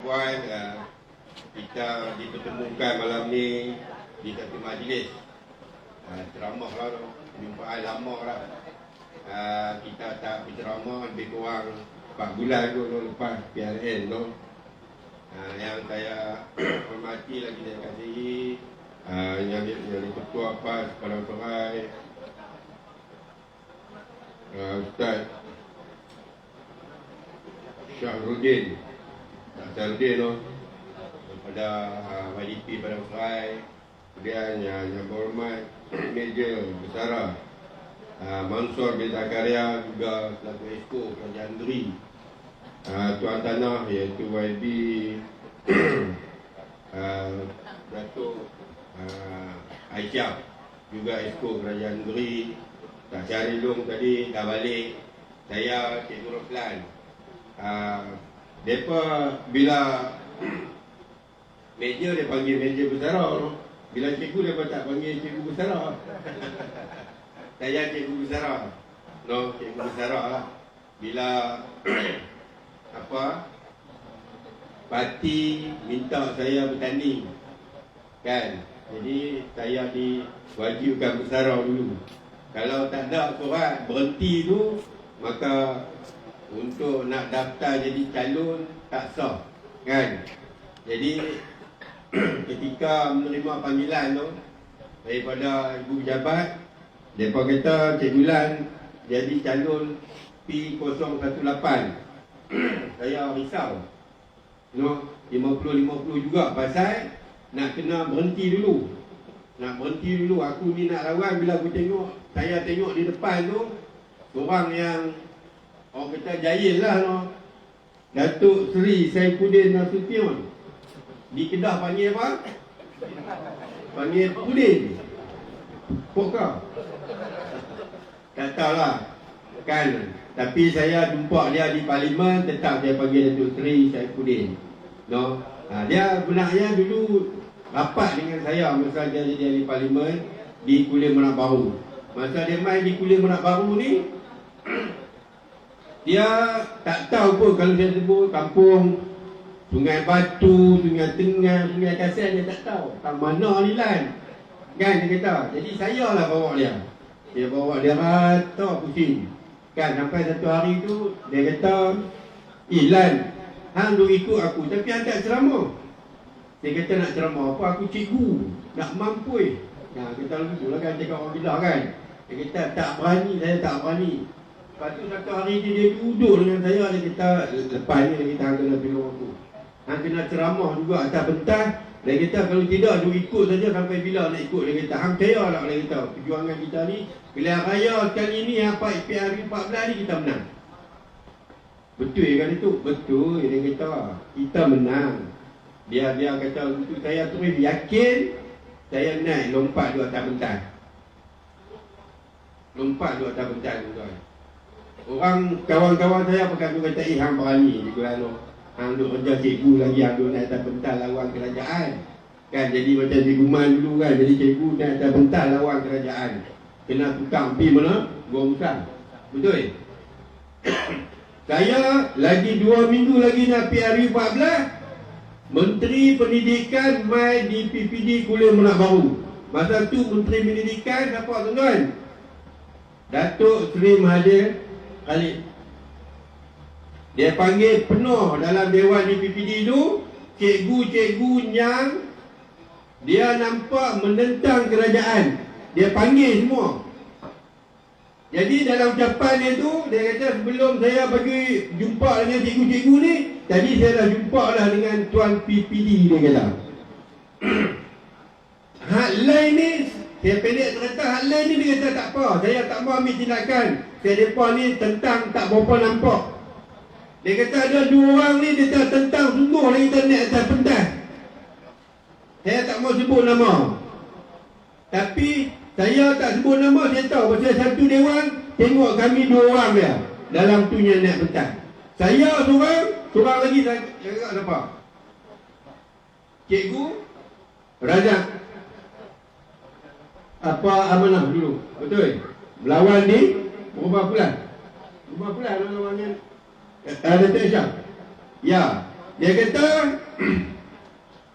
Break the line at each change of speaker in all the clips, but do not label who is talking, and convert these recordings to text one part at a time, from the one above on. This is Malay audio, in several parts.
Puan, kita dipertemukan malam ni di satu majlis ceramah lah tu, perjumpaan lama lah. Kita tak berceramah lebih kurang 4 bulan tu lepas PRN tu. Yang saya hormati lagi saya kasihi yang Ketua PAS Padang Serai, Ustaz Syahrudin tu daripada YDP Padang Serai. Kemudian yang berhormat Meja Besara Mansur bin Zakaria, juga selaku Esko Kerajaan Negeri, Tuan Tanah iaitu YB Datuk Aisyah, juga Esko Kerajaan Negeri. Tak Syarilung tadi dah balik. Saya Cikgu Roslan. Mereka bila meja dia panggil meja besara, bila cikgu dia tak panggil cikgu besara. Saya cikgu besara. Cikgu besara lah. Bila parti minta saya bertanding, kan, jadi saya diwajibkan besara dulu. Kalau tak ada surat berhenti tu, maka untuk nak daftar jadi calon tak sah, kan. Jadi ketika menerima panggilan tu daripada ibu pejabat, mereka kata Cikgu Lan jadi calon P018. Saya risau 50-50 juga, pasal nak kena berhenti dulu. Aku ni nak lawan. Bila saya tengok di depan tu, orang yang orang kata jahil lah, Datuk Seri Saifuddin Nasution. Di Kedah panggil apa? Panggil Pudin. Pokok. Tak tahulah, kan. Tapi saya jumpa dia di Parlimen, tetap dia panggil Datuk Seri Saifuddin. Dia benarnya dulu rapat dengan saya masa dia jadi ahli Parlimen di Kulim Merak Baru. Masa dia main di Kulim Merak Baru ni, dia tak tahu pun kalau saya sebut kampung Sungai Batu, Sungai Tengah, Sungai Kasih, dia tak tahu. Tak mana ni Lan, kan, dia kata. Jadi saya lah bawa dia. Dia bawa dia rata pusing, kan, sampai satu hari tu dia kata, Lan, hang duk ikut aku tapi hang tak ceramah. Dia kata nak ceramah apa, aku cikgu, nak mampu. Kita begitu lah kan, cakap orang Kedah kan. Dia kata tak berani, saya tak berani. Lepas tu satu hari dia duduk dengan saya, dia kata lepas ni dia kata hang kena pilih aku, hang kena ceramah juga atas pentas. Dia kata kalau tidak dia ikut saja sampai bila nak ikut. Dia kata hang percaya tak, dia kata perjuangan kita ni pilihan raya kali ni apa PRU 14 ni kita menang. Betul kan itu? Betul, dia kata kita menang. Dia kata untuk saya terus yakin, saya naik lompat dua atas pentas. Tuan. Orang kawan-kawan saya pakai tu kata, hang berani di Kuala. Hang duk kerja cikgu lagi, hang duk naik atas pentas lawan kerajaan. Kan, jadi macam Cikgu Man dulu kan, jadi cikgu naik atas pentas lawan kerajaan. Kena tukang pergi mana? Gua Musang. Betul? Saya lagi 2 minggu lagi nak PRU 14. Menteri Pendidikan mai di PPD Kulim Merak Baru. Masa tu Menteri Pendidikan siapa tuan-tuan? Datuk Seri Mahathir Khalid. Dia panggil penuh dalam Dewan di PPD tu cikgu-cikgu yang dia nampak menentang kerajaan. Dia panggil semua. Jadi dalam ucapan dia tu, dia kata sebelum saya bagi jumpa dengan cikgu-cikgu ni, tadi saya dah jumpa lah dengan Tuan PPD, dia kata. Hotline ni, saya pendek cerita, hotline ni dia kata tak apa, saya tak mau ambil tindakan. Saya depan ni tentang tak berapa nampak. Dia kata ada 2 orang ni, dia kata tentang sungguh lagi kita naik atas pentas. Saya tak mau sebut nama. Tapi saya tak sebut nama, saya tahu pasal satu dewan tengok kami 2 orang dia dalam tu yang naik pentas. Saya seorang lagi saya cakap siapa? Cikgu Razak Amanah dulu. Betul? Melawan di berapa bulan lawan dengan Datuk Syah. Ya. Dia kata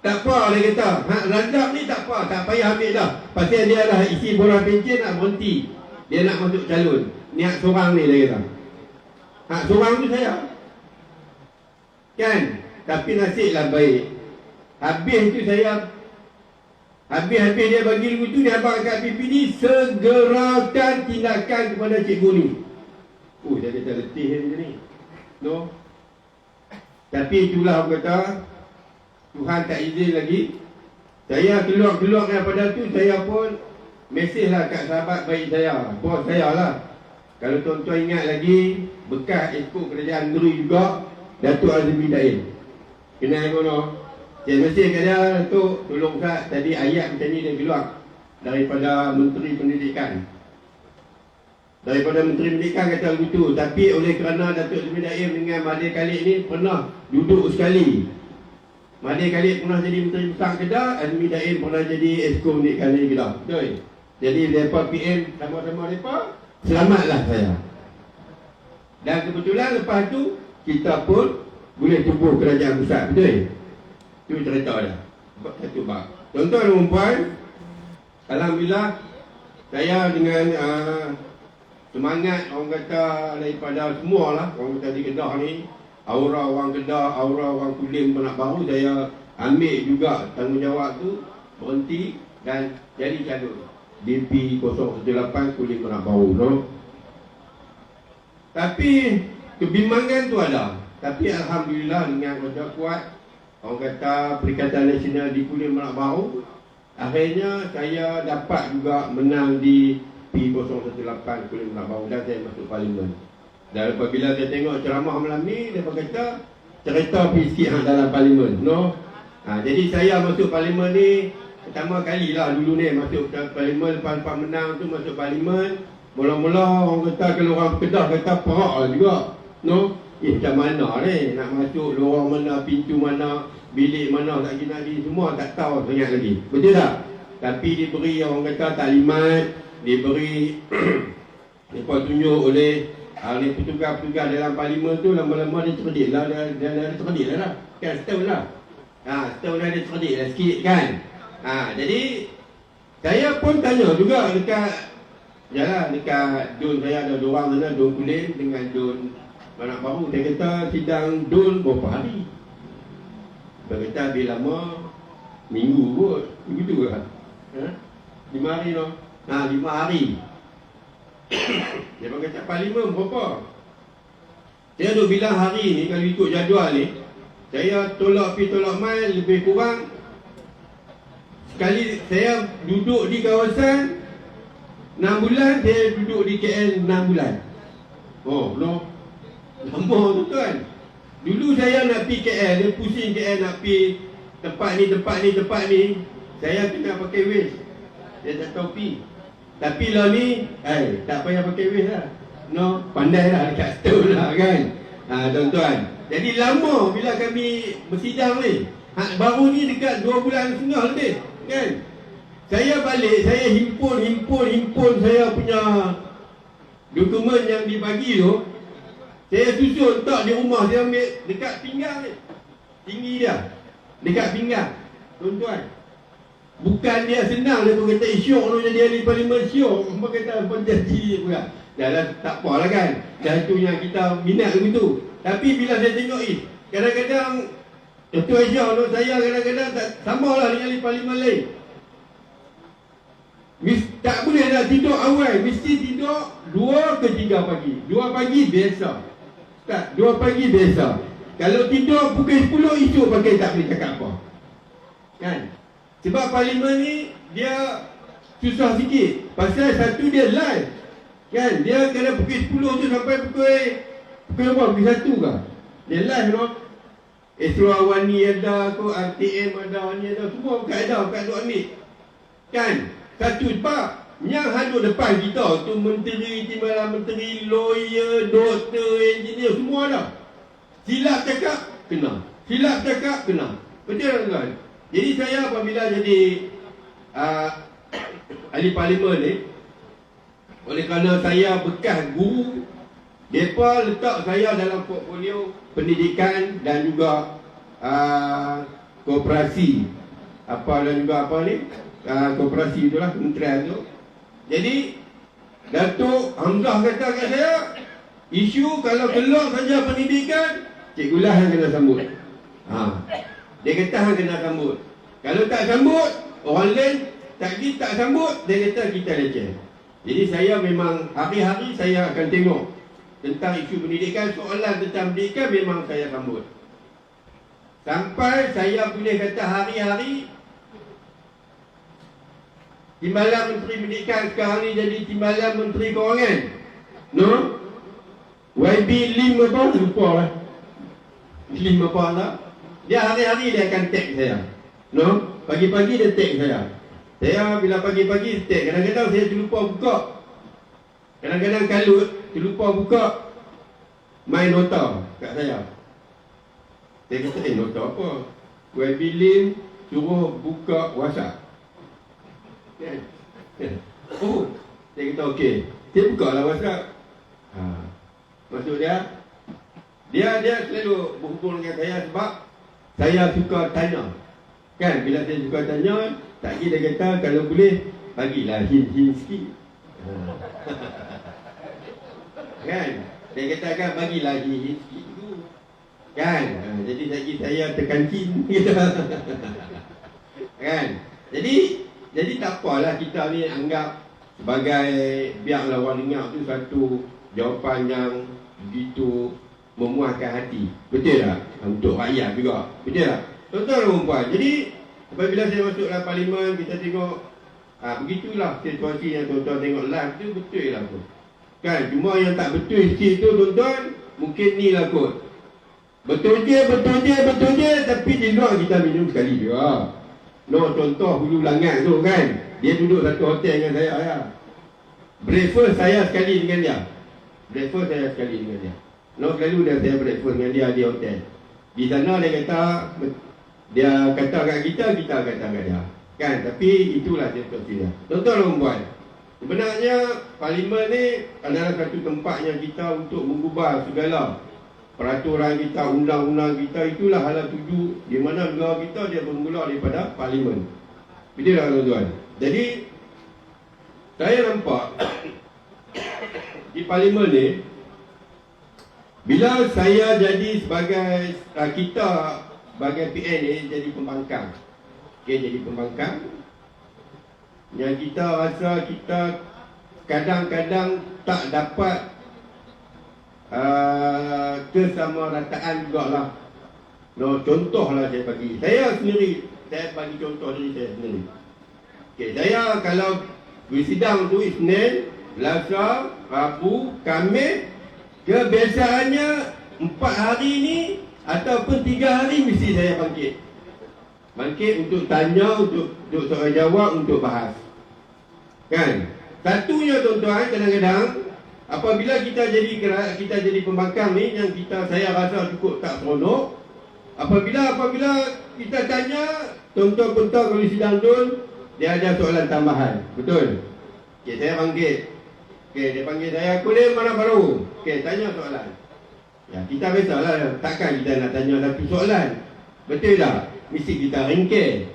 tak apa, dia kata Razak ni tak apa, tak payah ambil dah. Pasal dia dah isi borang pencen nak berhenti. Dia nak masuk calon. Niat seorang ni, dia kata. Seorang tu saya. Kan? Tapi nasiblah baik. Habis tu saya, habis dia bagi lagu tu, dia abang kat pipi ni, segerakan tindakan kepada cikgu ni. Saya kata letih macam ni. No? Tapi itulah orang kata, Tuhan tak izin lagi. Saya keluar daripada tu, saya pun mesej lah kat sahabat baik saya, bos saya lah. Kalau tuan-tuan ingat lagi, bekas ekor kerajaan negeri juga, Datuk Azmi Dain. Kenal kono? Saya mesej kat dia, Datuk, tolong Ustaz, tadi ayat macam ni dia keluar daripada Menteri Pendidikan. Daripada Menteri Pendidikan kata begitu. Tapi oleh kerana Datuk Azmi Dain dengan Mahathir Khalid ni pernah duduk sekali. Mahathir Khalid pernah jadi Menteri Besar Kedah, Azmi Dain pernah jadi Esko Pendidikan Negeri Kedah. Betul? Jadi mereka PM sama-sama mereka, selamatlah saya. Dan kebetulan lepas tu kita pun boleh tubuh kerajaan besar. Betul? Itu cerita dia. Satu bab. Tuan-tuan dan puan, alhamdulillah saya dengan semangat orang kata daripada semua lah, orang kata di Kedah ni, aura orang Kedah, aura orang Kulim Perak Baru, saya ambil juga tanggungjawab tu, berhenti dan jadi calon BP 018 Kulim Perak Baru, no? Tapi kebimbangan tu ada. Tapi alhamdulillah dengan kerja kuat, orang kata Perikatan Nasional di Kulim Perak Baru, akhirnya saya dapat juga menang di P018 Kulim Perak Baru dan saya masuk parlimen. Dan apabila saya tengok ceramah malam ni, dia kata cerita sikit dalam parlimen, no? Jadi saya masuk parlimen ni pertama kali lah dulu ni masuk parlimen. Lepas menang tu masuk parlimen, mula-mula orang kata, kalau orang Kedah kata perak lah juga, no? Macam mana ni nak masuk, lorong mana, pintu mana, bilik mana, tak kena di semua tak tahu sangat lagi. Betul tak? Tapi diberi orang kata taklimat, diberi lepas tunjuk oleh ni petugas-petugas dalam parlimen tu. Lama-lama dia cerdik lah, dia cerdik lah kan, setahun lah. Setahun dah dia cerdik lah sikit kan. Jadi saya pun tanya juga dekat dekat Dun saya ada dua orang sana, Dun Kulim dengan Dun Perak Baru. Dia kata sidang Dun berapa hari? Dia kata lebih lama minggu kot. Begitu lah. 5 hari no? 5 hari. Dia kata parlimen berapa? Saya duk bilang hari ni, kalau ikut jadual ni, saya tolak pi tolak mai lebih kurang. Sekali saya duduk di kawasan 6 bulan, saya duduk di KL 6 bulan. No? Lama tu kan. Dulu saya nak pergi KL, dia pusing KL nak pergi tempat ni. Saya kena pakai waste. Saya tak tahu pergi. Tapi lah ni, tak payah pakai waste lah. No, pandai lah dekat situ lah kan. Tuan-tuan. Jadi lama bila kami bersidang ni. Baru ni dekat 2 bulan setengah lebih kan. Saya balik, saya himpun saya punya dokumen yang dibagi tu. Saya susun tak di rumah, saya ambil dekat pinggang ni. Tinggi dia. Dekat pinggang. Tuan-tuan. Bukan dia senang, dia pun kata syok tu jadi ahli parlimen syok. Apa kata penjanji pula. Dah tak apalah kan. Dah itu yang kita minat begitu. Tapi bila saya tengok kadang-kadang Ketua Asia tu saya kadang-kadang tak samalah dengan ahli parlimen lain. Tak boleh nak tidur awal, mesti tidur 2 ke 3 pagi. 2 pagi biasa. Tak, 2 pagi biasa. Kalau tidur pukul 10 itu pakai tak boleh cakap apa. Kan? Sebab parlimen ni dia susah sikit. Pasal satu dia live. Kan? Dia kena pukul 10 tu sampai pukul berapa? Pukul 1 ke? Dia live no. Esro Awani ada, RTM ada, ni ada, semua bukan ada, bukan duk ambil. Kan? Satu sebab yang hadut depan kita tu menteri, timbalan menteri, lawyer, doktor, engineer, semua ada. Silap cakap, kena. Silap cakap, kena. Betul kan? Jadi saya apabila jadi ahli parlimen ni, oleh kerana saya bekas guru, mereka letak saya dalam portfolio pendidikan dan juga koperasi apa dan juga apa ni, koperasi itulah, kementerian tu. Jadi Datuk Hamzah kata kat saya, isu kalau keluar saja pendidikan, Cikgu Lah yang kena sambut. Dia kata hang kena sambut. Kalau tak sambut, orang lain tak sambut, dia kata kita leceh. Jadi saya memang hari-hari saya akan tengok tentang isu pendidikan, soalan tentang pendidikan memang saya sambut. Sampai saya boleh kata hari-hari Timbalan Menteri Pendidikan sekarang ni jadi Timbalan Menteri Kewangan. No? YB Lim apa? Lupa lah. Lim apa lah? Dia hari-hari dia akan tag saya. No? Pagi-pagi dia tag saya. Saya bila pagi-pagi tag, kadang-kadang saya terlupa buka. Kadang-kadang kalut, terlupa buka My Nota kat saya. Saya kata, nota apa? YB Lim suruh buka WhatsApp. Oh, saya kata okey. Saya buka lah WhatsApp. Maksud dia selalu berhubung dengan saya sebab saya suka tanya. Kan, bila saya suka tanya, tak kira dia kata kalau boleh bagilah hint-hint sikit. Kan, dia kata kan bagilah hint sikit tu. Kan, jadi saya tekan hint gitu. Kan, jadi tak apalah kita ni anggap sebagai biarlah orang dengar tu satu jawapan yang begitu memuaskan hati. Betul tak? Untuk rakyat juga. Betul tak? Tuan-tuan dan puan. Jadi apabila saya masuk dalam parlimen, kita tengok begitulah situasi yang tuan-tuan tengok live tu, betul lah tu. Kan? Cuma yang tak betul sikit tu tuan-tuan, mungkin ni lah kot. Betul je, tapi di luar kita minum sekali juga. No, contoh Hulu Langat tu kan, dia duduk satu hotel dengan saya ya. Breakfast saya sekali dengan dia. No, selalu saya breakfast dengan dia di hotel. Di sana dia kata kat kita kata kat dia. Kan, tapi itulah situasi dia. Tuan-tuan dan puan, sebenarnya parlimen ni adalah satu tempat yang kita untuk mengubah segala peraturan kita, undang-undang kita. Itulah hala tuju di mana negara kita dia bermula daripada parlimen. Betul tak tuan-tuan? Jadi saya nampak di parlimen ni, bila saya jadi sebagai kita sebagai PN ni jadi pembangkang. Okay, jadi pembangkang yang kita rasa kita kadang-kadang tak dapat kesamarataan jugalah. No, contohlah saya bagi. Saya bagi contoh diri saya sendiri. Okay, saya kalau bersidang tu Isnin, Selasa, Rabu, Khamis, kebiasaannya 4 hari ni ataupun 3 hari mesti saya bangkit untuk tanya, untuk soal jawab, untuk bahas. Kan? Satunya tuan-tuan, kadang-kadang apabila kita jadi pembangkang ni yang saya rasa cukup tak seronok. Apabila kita tanya, tuan-tuan pentang kalau sidang tu dia ada soalan tambahan. Betul? Okey, saya panggil. Okey, dia panggil saya, kuliah mana baru? Okey, tanya soalan. Ya, kita biasalah, takkan kita nak tanya satu soalan. Betul tak? Mesti kita ringkir.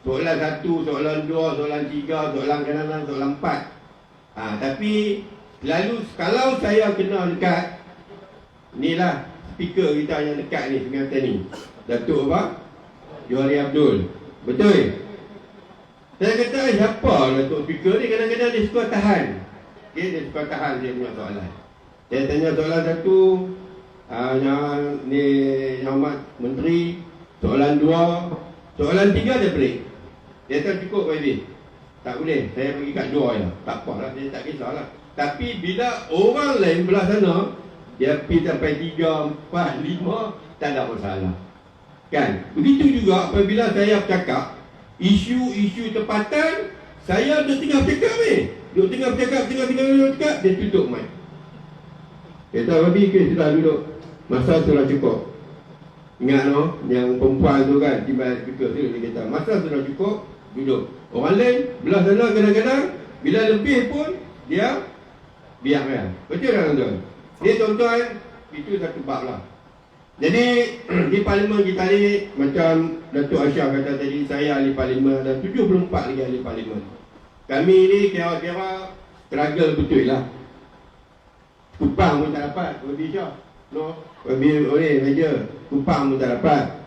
Soalan 1, soalan 2, soalan 3, soalan kanan, soalan 4. Tapi lalu kalau saya kena dekat, inilah speaker kita yang dekat ni, Sungai ni, Datuk apa? Johari Abdul. Betul? Saya kata, siapa Datuk speaker ni? Kadang-kadang dia suka tahan. Okay, dia suka tahan dia punya soalan. Saya tanya soalan 1, yang Ahmad Menteri. Soalan 2, soalan 3 dia break. Dia kata cukup baby. Tak boleh, saya bagi kat 2 je. Tak apalah, dia tak kisahlah. Tapi bila orang lain belah sana, dia pergi sampai 3, 4, 5, tak ada masalah. Kan? Begitu juga apabila saya bercakap isu-isu tempatan, saya dah tengah bercakap ni. Duduk tengah bercakap, dia tutup mic. Kata babi ke sudah duduk. Masa sudah cukup. Ingat no, yang perempuan tu kan, timbal speaker tu dia kata, masa sudah cukup, duduk. Orang lain belah sana kadang-kadang bila lebih pun dia biarkan. Betul tak tuan-tuan? Dia tuan-tuan, itu satu bab lah. Jadi di parlimen kita ni, macam Datuk Aisyah kata tadi, saya ahli parlimen dan 74 lagi ahli parlimen. Kami ni kira-kira struggle betul lah. Kupang pun tak dapat, Wabi Syah. No, Wabi oleh meja, kupang pun tak dapat.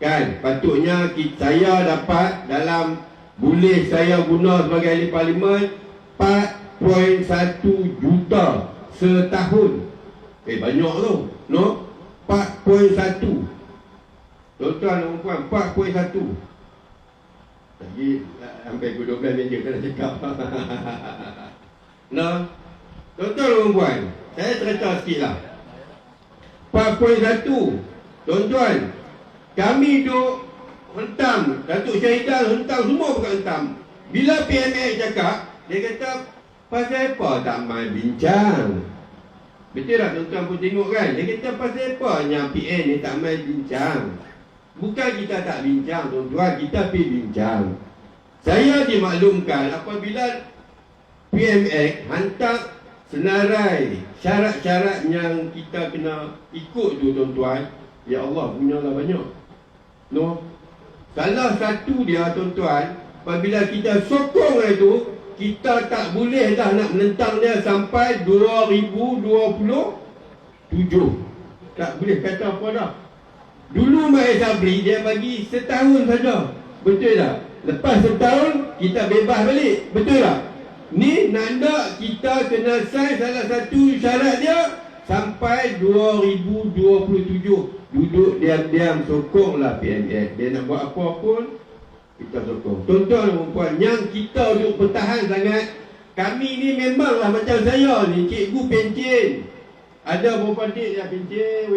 Kan, patutnya saya dapat dalam boleh saya guna sebagai ahli parlimen 4.1 juta setahun. Banyak tu, no? 4.1. Tuan-tuan dan puan, 4.1. Lagi sampai ke 12 meja tak nak cakap. No? Tuan-tuan dan puan, saya cerita sikit lah. 4.1. Tuan-tuan, kami duk hentam, Datuk Syahidan hentam, semua bukan hentam. Bila PMA cakap, dia kata, pasal apa tak main bincang? Betul tak tuan-tuan pun tengok kan? Dia kata pasal apa yang PN ni tak main bincang? Bukan kita tak bincang tuan-tuan, kita pergi bincang. Saya dimaklumkan apabila PMX hantar senarai syarat-syarat yang kita kena ikut tu tuan-tuan. Ya Allah, punyalah banyak. No? Salah satu dia tuan-tuan, apabila kita sokong itu, kita tak boleh dah nak menentang dia sampai 2027. Tak boleh kata apa dah. Dulu Mahir Sabri dia bagi setahun saja. Betul tak? Lepas setahun kita bebas balik. Betul tak? Ni nak kita kena sign salah satu syarat dia sampai 2027. Duduk diam-diam sokonglah PMX. Dia nak buat apa pun kita sokong. Tuan-tuan dan puan, yang kita duduk bertahan sangat. Kami ni memanglah macam saya ni, cikgu pencen. Ada beberapa dik yang pencen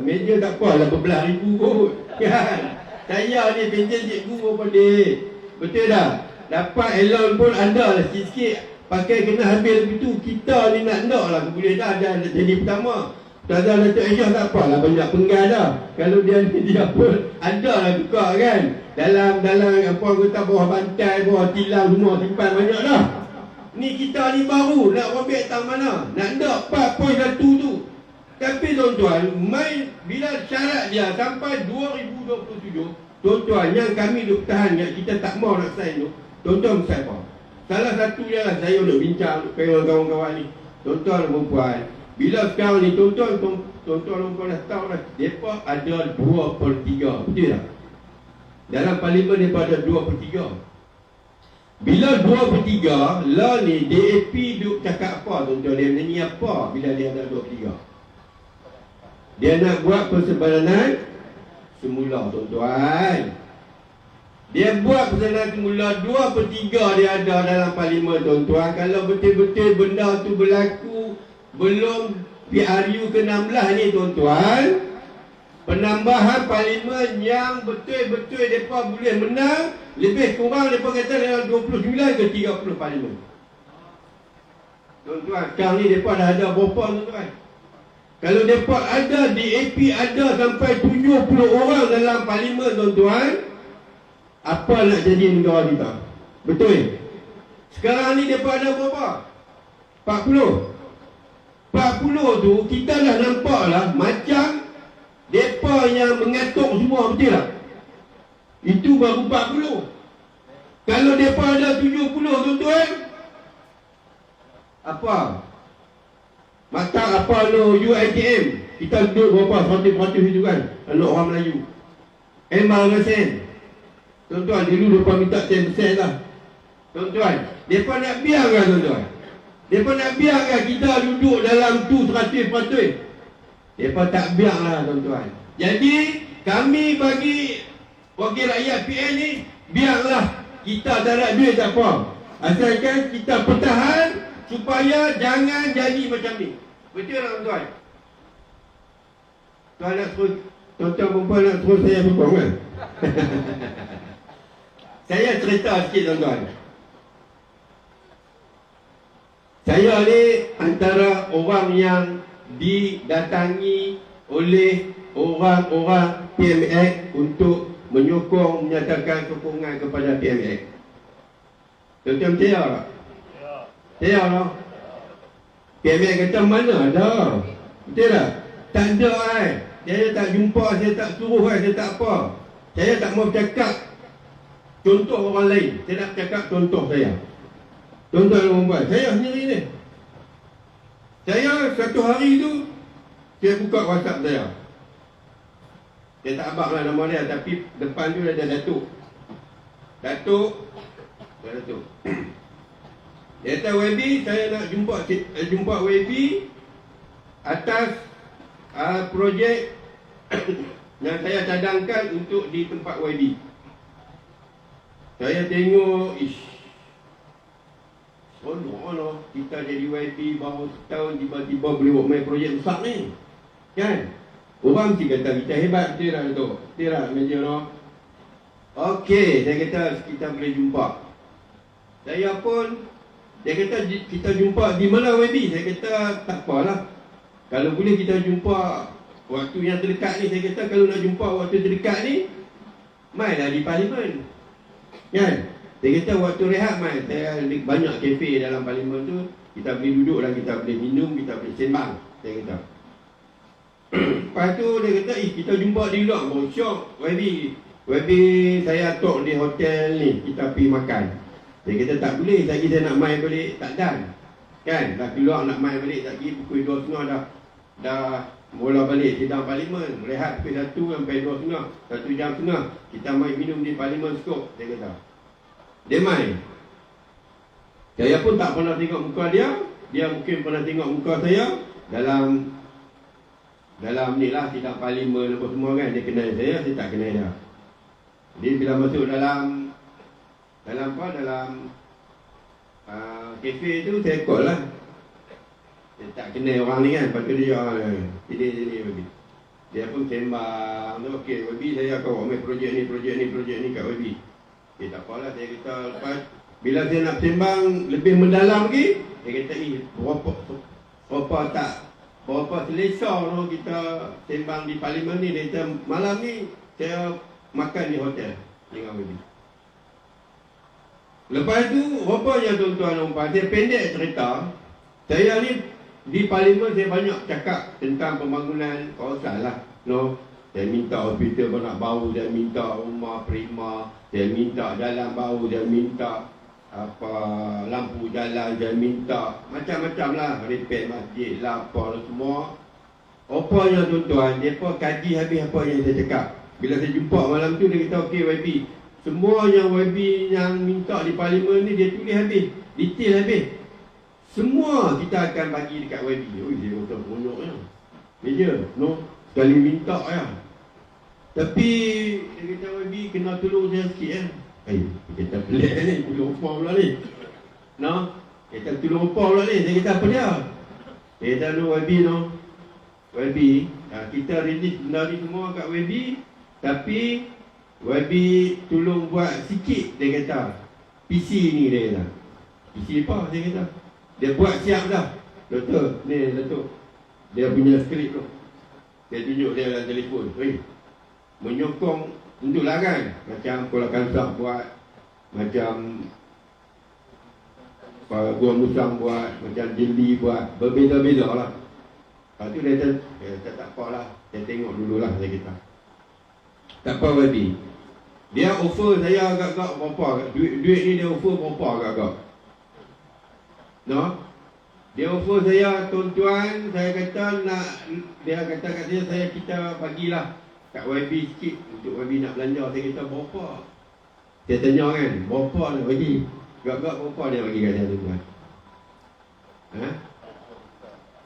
meja tak apa lah berbelah ribu kot. Kan? Saya ni pencen cikgu beberapa dik. Betul tak? Dapat elon pun ada lah sikit-sikit. Pakai kena habis begitu. Kita ni nak lah. Boleh dah ada jadi pertama. Tuan-tuan Datuk Aisyah tak apalah banyak penggal dah. Kalau dia ni dia pun ada lah tukar kan. Dalam apa kata bawah bantai, bawah tilam semua simpan banyak dah. Ni kita ni baru nak robek tang mana. Nak 4.1 tu. Tapi tuan-tuan, main bila syarat dia sampai 2027, tuan-tuan yang kami duk tahan yang kita tak mau nak sign tu, tuan-tuan mesti apa? Salah satu dia lah saya nak bincang dengan kawan-kawan ni. Tuan-tuan dan puan, bila sekarang ni tuan-tuan dan puan dah tahu dah, mereka ada 2/3, betul tak? Dalam parlimen mereka ada 2/3. Bila 2/3, lah ni DAP duk cakap apa tuan-tuan? Dia nyanyi apa bila dia ada 2/3? Dia nak buat persembadanan semula tuan-tuan. Dia buat persembadanan semula 2/3 dia ada dalam parlimen tuan-tuan. Kalau betul-betul benda tu berlaku belum PRU ke-16 ni tuan-tuan, penambahan parlimen yang betul-betul mereka boleh menang, lebih kurang mereka kata dalam 29 ke 30 parlimen. Tuan-tuan, sekarang ni mereka dah ada berapa tuan-tuan? Kalau mereka ada, DAP ada sampai 70 orang dalam parlimen tuan-tuan, apa nak jadi negara kita? Betul? Sekarang ni mereka ada berapa? 40. 40 tu kita dah nampak lah macam mereka yang mengatuk semua, betul tak? Itu baru 40. Kalau mereka ada 70 tuan-tuan, apa? Mata apa no UITM? Kita duduk berapa 100% itu kan? Anak orang Melayu. MRSN. Tuan-tuan, dulu mereka minta 10% lah. Tuan-tuan, mereka nak biarkan tuan-tuan. Mereka nak biarkan kita duduk dalam tu 100%. Mereka tak biarlah tuan-tuan. Jadi kami bagi wakil rakyat PN ni, biarlah kita tak nak duit tak apa. Asalkan kita pertahan supaya jangan jadi macam ni. Betul tak tuan-tuan? Tuan nak terus, tuan-tuan perempuan nak terus saya sokong kan? Saya cerita sikit tuan-tuan. Saya ni antara orang yang didatangi oleh orang-orang PMX untuk menyokong, menyatakan sokongan kepada PMX. Tuan-tuan percaya tak? Percaya tak? PMX kata mana ada? Betul tak? Tak ada Saya tak jumpa, saya tak suruh, saya tak apa. Saya tak mau cakap contoh orang lain. Saya nak cakap contoh saya. Contoh yang orang buat. Saya sendiri ni. Saya satu hari tu, saya buka WhatsApp saya. Saya tak abang lah nama dia, tapi depan tu ada Datuk. Datuk. Dia kata, YB, saya nak jumpa YB atas projek yang saya cadangkan untuk di tempat YB. Saya tengok, seronok kita jadi YB baru setahun tiba-tiba boleh buat main projek besar ni. Kan? Orang mesti kata kita hebat, betul tak Datuk? Betul tak manager no? Okey, saya kata kita boleh jumpa. Saya pun, dia kata kita jumpa di mana YB? Saya kata tak apalah. Kalau boleh kita jumpa waktu yang terdekat ni, saya kata kalau nak jumpa waktu terdekat ni, mainlah di parlimen. Kan? Dia kata waktu rehat mai, saya banyak kafe dalam parlimen tu, kita boleh duduk dan kita boleh minum, kita boleh sembang. Saya kata. Lepas tu dia kata, kita jumpa di luar. Oh syok, YB saya atok di hotel ni, kita pergi makan. Dia kata tak boleh, lagi saya nak main balik, tak dan. Kan, dah keluar nak main balik, lagi pukul 2.30 dah mula balik sidang parlimen. Rehat pukul 1 sampai 2.30, 1 jam setengah. Kita main minum di parlimen skop, dia kata. Dia main. Saya pun tak pernah tengok muka dia. Dia mungkin pernah tengok muka saya dalam ni lah, sidang parlimen apa semua kan. Dia kenal saya tak kenal dia. Dia bila masuk dalam kafe tu, saya call lah. Dia tak kenal orang ni kan. Lepas tu dia sini bagi. Dia pun sembang. Okey, YB saya akan buat main projek ni kat YB. Tak apalah, saya kata lepas bila saya nak sembang lebih mendalam lagi, dia kata berapa selesa tu kita sembang di parlimen ni. Dia kata malam ni saya makan di hotel dengan YB. Lepas tu rupanya tuan-tuan dan puan, saya pendek cerita. Saya ni di parlimen saya banyak cakap tentang pembangunan kawasan lah. Saya minta hospital banyak baru, saya minta rumah prima, saya minta jalan baru, saya minta lampu jalan, saya minta macam-macam lah, repair masjid lah, apa semua. Rupanya tuan-tuan, dia pun kaji habis apa yang saya cakap. Bila saya jumpa malam tu, dia kata okey YB, semua yang YB yang minta di parlimen ni dia tulis habis, detail habis. Semua kita akan bagi dekat YB. Ui, dia kata bonyoknya. Meja, sekali minta ya. Tapi dia kata YB kena tolong saya sikit dia kata pelik ni, tolong apa pula ni. Dia kata tolong apa pula ni. Dia kata apa dia? Dia kata YB, kita release benda ni semua kat YB, tapi YB tolong buat sikit, dia kata. PC ni dia kata. PC apa dia kata? Dia buat siap dah. Doktor, ni Datuk. Dia punya skrip tu. Dia tunjuk dia dalam telefon. Menyokong tentulah kan. Macam Kuala Kansar buat, macam Gua Musang buat, macam Jeli buat, berbeza-beza lah. Lepas tu dia kata tak apalah, saya tengok dululah, saya kata. Tak apa YB. Dia offer saya agak-agak berapa, duit ni dia offer berapa agak-agak. Dia offer saya, tuan-tuan, saya kata dia kata kat saya, kita bagilah kat YB sikit untuk YB nak belanja. Saya kata berapa? Saya tanya kan, berapa nak bagi? Agak-agak berapa dia bagi kat saya, tuan-tuan?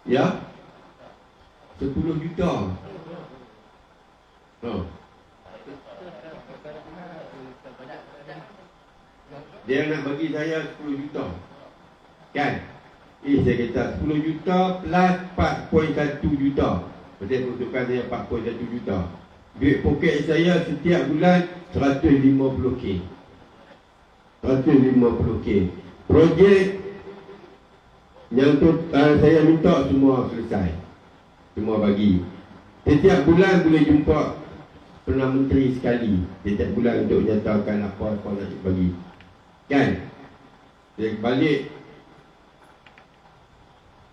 Ya? 10 juta. Dia nak bagi saya 10 juta. Kan? Saya kata 10 juta plus 4.1 juta. Berarti peruntukan saya 4.1 juta. Duit poket saya setiap bulan 150k. 150k. Projek yang tu saya minta semua selesai. Semua bagi. Setiap bulan boleh jumpa Perdana Menteri sekali. Setiap bulan untuk nyatakan apa-apa nak bagi. Kan? Dia balik,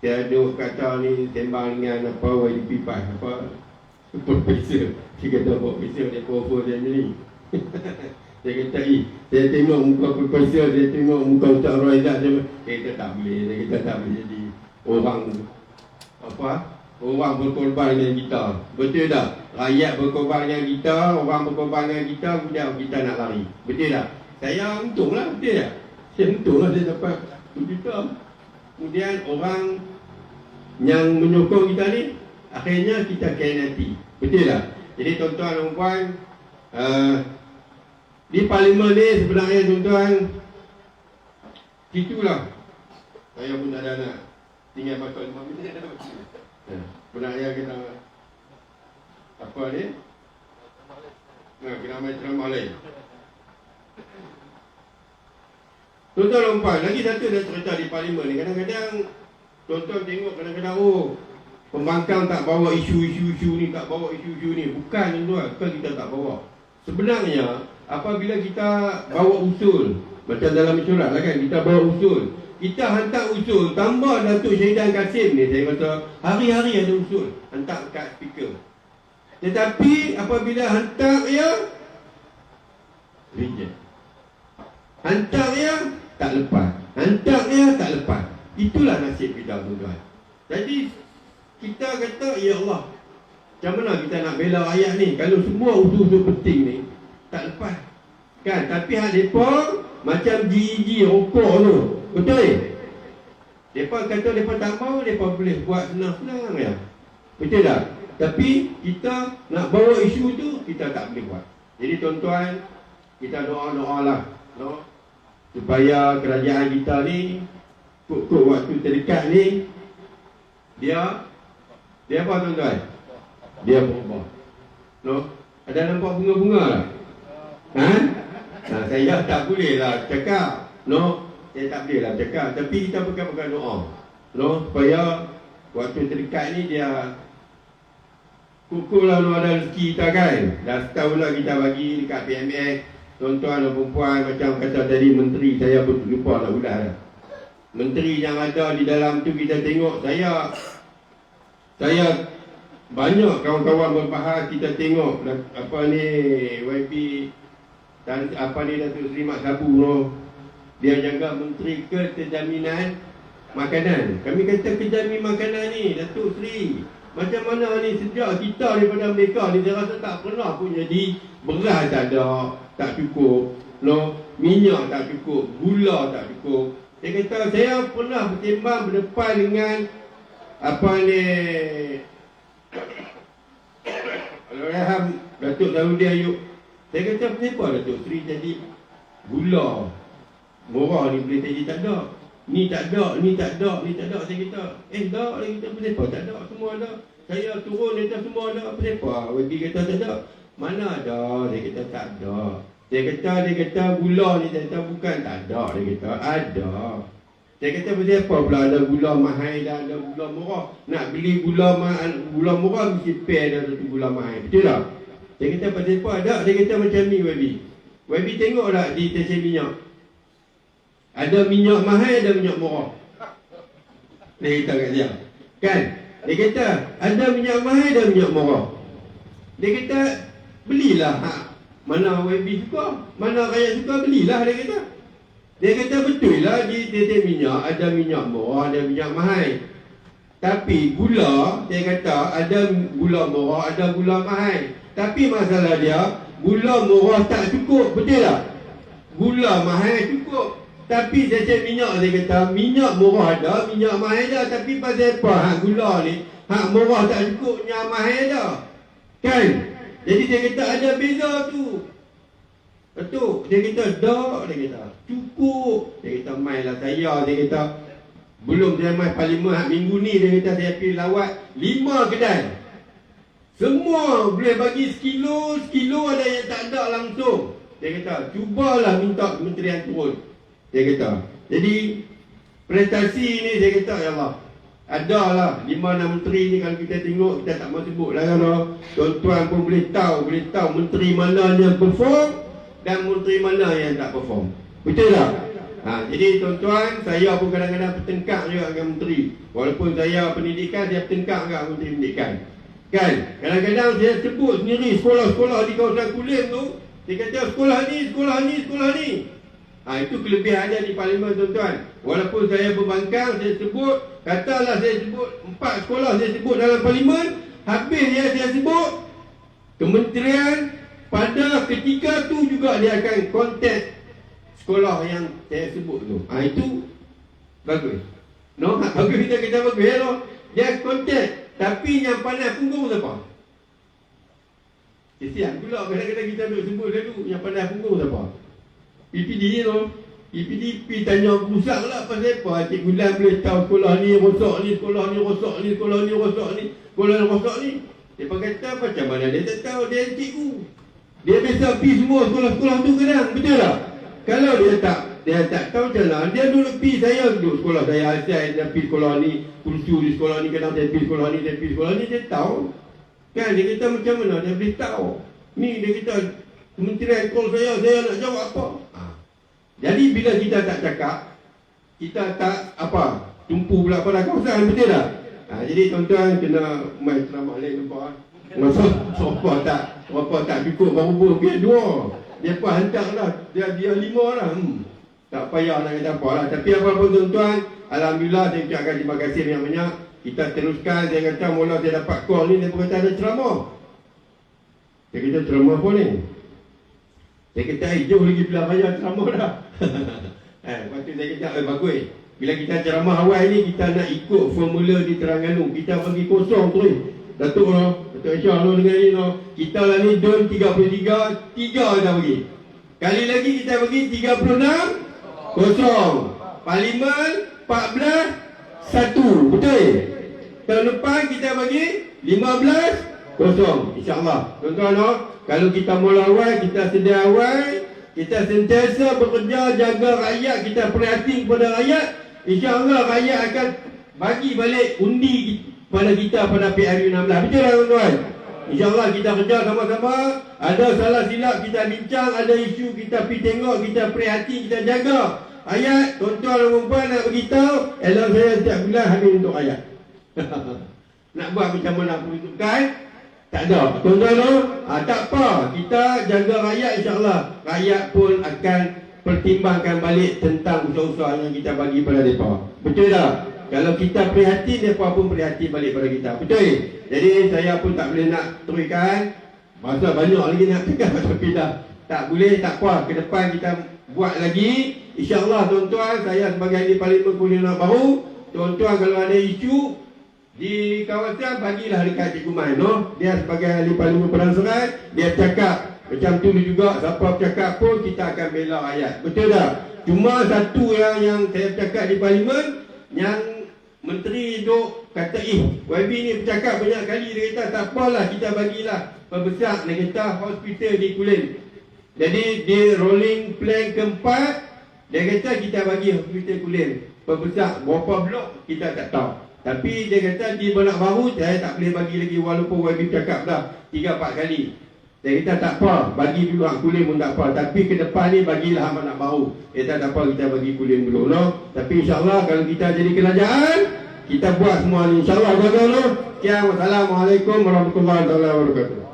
saya duduk kata ni sembang dengan YDP PAS apa, Profesor. Dia kata profesor dia cover dia ni. Dia kata, saya tengok muka profesor, saya tengok muka Ustaz Raizat. Dia kata tak boleh, dia kata tak boleh jadi orang apa? Orang berkorban dengan kita. Betul tak? Rakyat berkorban dengan kita, orang berkorban dengan kita, kemudian kita nak lari. Betul tak? Saya untunglah, betul tak? Saya untunglah saya dapat 2 juta. Kemudian orang yang menyokong kita ni, akhirnya kita khianati. Betul tak? Jadi tuan-tuan dan puan, di parlimen ni sebenarnya tuan-tuan, itulah. Saya pun tak ada nak tinggal masuk 5 minit dah. Sebenarnya kita apa ni? Kita main ceramah lain. Tuan-tuan dan puan, lagi satu dah cerita di parlimen ni. Kadang-kadang tuan-tuan tengok kadang-kadang pembangkang tak bawa isu-isu ni, tak bawa isu-isu ni. Bukan tuan-tuan, bukan kita tak bawa. Sebenarnya apabila kita bawa usul, macam dalam mesyuarat lah kan, kita bawa usul, kita hantar usul, tambah Datuk Syahidan Kasim ni, saya kata hari-hari ada usul, hantar kat speaker. Tetapi apabila hantar dia, reject. Hantar dia, tak lepas. Hantar dia, tak lepas. Itulah nasib kita tuan-tuan. Jadi kita kata, ya Allah, macam mana kita nak bela rakyat ni kalau semua usul-usul penting ni tak lepas kan? Tapi hak mereka macam GEG rokok tu, betul? Mereka kata mereka tak mau, mereka boleh buat senang-senang ya. Betul tak? Tapi kita nak bawa isu tu, kita tak boleh buat. Jadi tuan-tuan, kita doa-doa lah, no? Supaya kerajaan kita ni kut-kut waktu terdekat ni dia apa tuan-tuan? Dia berubah, no? Ada nampak bunga-bunga lah? Saya tak boleh lah cakap, no? Saya tak boleh lah cakap. Tapi kita pegang-pegang doa, no? Supaya waktu terdekat ni dia kukuh lah, no, ada rezeki kita kan. Dah setahun lah kita bagi dekat PMS. Tuan-tuan dan perempuan, macam kata tadi menteri, saya pun lupa nak ulas dah. Menteri yang ada di dalam tu kita tengok, saya banyak kawan-kawan berbahas, kita tengok apa ni YB dan apa ni Datuk Seri Mat Sabu, no? Dia jaga Menteri Kejaminan Makanan. Kami kata kejamin makanan ni Datuk Seri, macam mana ni sejak kita daripada mereka ni, saya rasa tak pernah pun jadi beras tak ada, tak cukup, no? Minyak tak cukup, gula tak cukup. Dia kata saya pernah bertimbang berdepan dengan apa ni Allahyarham Datuk Zarudin Ayub. Saya kata kenapa Datuk Seri jadi gula murah ni boleh jadi tak ada, ni tak ada, ni tak ada, ni tak ada. Saya kata dah, dia kata kenapa tak ada, semua ada. Saya turun dia kata semua ada, kenapa YB kata tak ada? Mana ada, dia kata tak ada. Dia kata gula ni, dia kata bukan tak ada, dia kata ada. Dia kata apa pula ada gula mahal dan ada gula murah. Nak beli gula murah mesti pair dah satu gula mahal. Betul tak? Dia kata apa ada. Dia kata macam ni YB. YB tengok tak di stesen minyak? Ada minyak mahal, ada minyak murah. Dia kata kat dia. Kan? Dia kata ada minyak mahal, ada minyak murah. Dia kata belilah mana YB suka, mana rakyat suka, belilah, dia kata. Dia kata betul lah di stesen minyak ada minyak murah, ada minyak mahal. Tapi gula, dia kata ada gula murah, ada gula mahal. Tapi masalah dia, gula murah tak cukup, betul tak? Gula mahal cukup. Tapi stesen minyak, dia kata minyak murah ada, minyak mahal ada. Tapi pasal apa hak gula ni, hak murah tak cukup, yang mahal ada. Kan? Jadi dia kata ada beza tu. Betul. Dia kata dah, dia kata cukup. Dia kata mainlah saya, dia kata belum saya main parlimen minggu ni, dia kata saya pergi lawat 5 kedai. Semua boleh bagi sekilo ada yang tak ada langsung. Dia kata cubalah minta kementerian turun. Dia kata. Jadi prestasi ni dia kata ya Allah, adalah 5-6 menteri ni kalau kita tengok, kita tak mahu sebut lah kalau tuan-tuan pun boleh tahu menteri mana yang perform dan menteri mana yang tak perform. Betul tak? Jadi tuan-tuan, saya pun kadang-kadang bertengkar juga dengan menteri. Walaupun saya pendidikan, saya bertengkar dengan menteri pendidikan. Kan? Kadang-kadang saya sebut sendiri sekolah-sekolah di kawasan Kulim tu, dia kata sekolah ni, sekolah ni, sekolah ni. Itu kelebihan dia di parlimen, tuan-tuan. Walaupun saya berbangkang, saya sebut, katalah saya sebut 4 sekolah saya sebut dalam parlimen, habis saya sebut kementerian, pada ketika tu juga dia akan kontak sekolah yang saya sebut tu. Itu bagus. No, bagus, kita bagus. Hello. Dia kontak. Tapi yang pandai punggung siapa? Kesian pula kadang-kadang kita duk sebut dulu, yang pandai punggung siapa? PPD tu. PPD tanya pusat lah pasal apa. Cik Gulan boleh tahu sekolah ni rosak ni, sekolah ni rosak ni, sekolah ni rosak ni, sekolah ni rosak ni. Dia kata macam mana dia tak tahu, dia cikgu. Dia biasa pergi semua sekolah-sekolah tu kadang, betul tak? Kalau dia tak tahu macam mana, dia dulu pergi, saya duduk sekolah saya pergi sekolah ni, kursu di sekolah ni, kadang saya pergi sekolah ni, saya pergi sekolah ni, dia tahu. Kan, dia kata macam mana, dia boleh tahu. Ni dia kata, kementerian call saya nak jawab apa? Jadi bila kita tak cakap, kita tak tumpu pula pada kawasan, betul tak? Jadi tuan-tuan kena main ceramah lain nampak. Masa sopa tak cukup baru biar 2. Dia pun hantar lah, dia 5 lah. Tak payah nak kata apa lah. Tapi apa-apa tuan-tuan, alhamdulillah saya ucapkan terima kasih banyak-banyak. Kita teruskan, saya kata mula saya dapat call ni, dia berkata ada ceramah. Saya kata ceramah apa ni? Saya kata jauh lagi belah raya ceramah dah. Lepas tu saya kata bagus. Bila kita ceramah awal ni, kita nak ikut formula di Terengganu. Kita bagi kosong terus. Datuk Aisyah dengan ni kita lah ni don 33, 3 kita bagi. Kali lagi kita bagi 36, kosong. Parlimen 14, 1. Betul? Tahun depan kita bagi 15, kosong. InsyaAllah. Tuan-tuan, kalau kita mula awal, kita sedia awal, kita sentiasa bekerja jaga rakyat, kita perhati kepada rakyat, InsyaAllah rakyat akan bagi balik undi pada kita pada PRU 16. Betul tak tuan-tuan? InsyaAllah kita kerja sama-sama. Ada salah silap kita bincang, ada isu kita pergi tengok, kita perhati, kita jaga. Ayat, tuan-tuan dan puan nak beritahu, elok saya setiap bulan habis untuk ayat. Nak buat macam mana peruntukan? Tak ada. Tuan-tuan, tak apa. Kita jaga rakyat, insyaAllah. Rakyat pun akan pertimbangkan balik tentang usaha-usaha yang kita bagi pada mereka. Betul tak? Kalau kita prihatin, mereka pun prihatin balik pada kita. Betul? Jadi saya pun tak boleh nak teruskan. Masa banyak lagi nak cakap, tapi dah tak boleh, tak apa. Ke depan kita buat lagi. InsyaAllah tuan-tuan, saya sebagai ahli parlimen Kulim baru, tuan-tuan kalau ada isu di kawasan, bagilah dekat Cikgu Mai, no? Dia sebagai ahli parlimen Padang Serai, dia cakap macam tu juga, siapa bercakap pun kita akan bela rakyat. Betul tak? Cuma satu yang saya bercakap di parlimen, yang menteri duk kata YB ni bercakap banyak kali, dia kata tak apalah, kita bagilah perbesar, dia kata hospital di Kulim. Jadi di rolling plan keempat, dia kata kita bagi hospital Kulim perbesar. Berapa blok kita tak tahu. Tapi dia kata di Benak Baru saya tak boleh bagi lagi, walaupun YB cakap dah 3-4 kali. Dia kata tak apa, bagi dulu Kulim pun tak apa. Tapi ke depan ni bagilah Benak Baru. Dia kata tak apa, kita bagi Kulim dulu, no? Tapi insyaAllah kalau kita jadi kerajaan, kita buat semua ni, insyaAllah. Assalamualaikum warahmatullahi wabarakatuh.